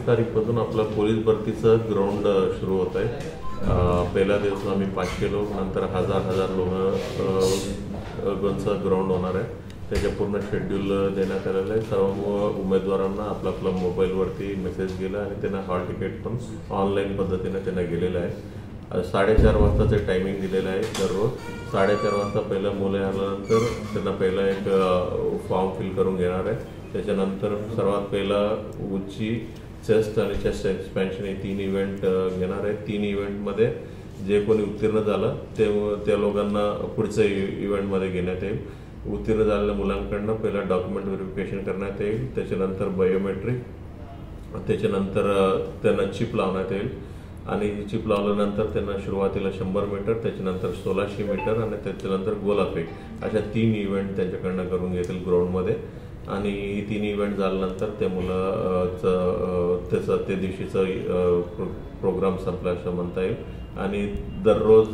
तारीखपासून आपला पोलीस भरतीचं ग्राउंड सुरू होत आहे। पहिला दिवस आम्ही 500 लोक, नंतर हजार लोकांचा ग्राउंड होणार आहे। त्याच्या पूर्ण शेड्यूल देण्यात आलेलं आहे। सर्व उमेदवारांना आपला मोबाईलवरती मेसेज गेला आणि त्यांना हॉल तिकीट पण ऑनलाईन पद्धतीने त्यांना गेलेलं आहे। 4:30 वाजताचं टायमिंग दिलेलं आहे। दररोज 4:30 वाजता पहिलं मुलं आल्यानंतर त्यांना पहिला एक फॉर्म फिल करून घेणार आहे। त्याच्यानंतर सर्वात पहिला उंची, चेस्ट आणि चेस्ट एक्सपेन्शन हे 3 इव्हेंट घेणार आहेत। 3 इव्हेंटमध्ये जे कोणी उत्तीर्ण झालं त्या लोकांना पुढच्या इव्हेंटमध्ये घेण्यात येईल। उत्तीर्ण झालेल्या मुलांकडनं पहिला डॉक्युमेंट व्हेरिफिकेशन करण्यात येईल, त्याच्यानंतर बायोमेट्रिक, त्याच्यानंतर त्यांना चिप लावण्यात येईल आणि चिप लावल्यानंतर त्यांना सुरुवातीला 100 मीटर, त्याच्यानंतर 1600 मीटर आणि त्याच्यानंतर गोलाफेक अशा 3 इव्हेंट त्यांच्याकडनं करून घेतील ग्राउंडमध्ये। आणि 3 इव्हेंट झाल्यानंतर त्या मुलाचं त्याचा त्या दिवशीचा प्रोग्राम संपला असं म्हणता येईल। आणि दररोज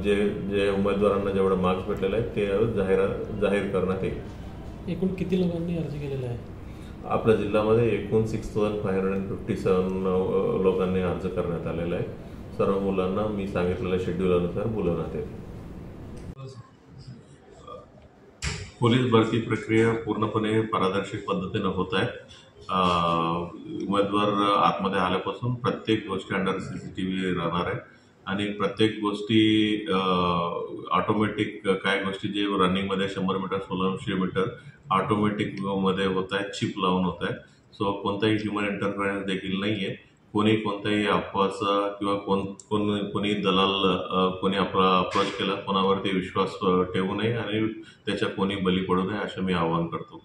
जे उमेदवारांना जेवढे मार्क्स भेटलेले आहेत ते जाहीर करण्यात येईल। एकूण किती लोकांनी अर्ज केलेला आहे? आपल्या जिल्ह्यामध्ये एकूण 6557 लोकांनी अर्ज करण्यात आलेला आहे। सर्व मुलांना मी सांगितलेल्या शेड्यूलनुसार बोलवण्यात येईल। पोलीस भरती प्रक्रिया पूर्णपणे पारदर्शक पद्धतीने होत आहे। उमेदवार आतमध्ये आल्यापासून प्रत्येक गोष्टी अंडर CCTV राहणार आहे आणि प्रत्येक गोष्टी ऑटोमॅटिक, काय गोष्टी जे रनिंगमध्ये 100 मीटर, 1600 मीटर ऑटोमॅटिकमध्ये होत आहे, चिप लावून होत आहे। सो कोणताही ह्युमन इंटरफरन्स देखील नाही आहे। कोणताही अफवाचा किंवा कोणी दलाल कोणी आपला अप्रोच केला, कोणावरती विश्वास ठेवू नये आणि त्याच्या कोणी बली पडू नये असं मी आवाहन करतो।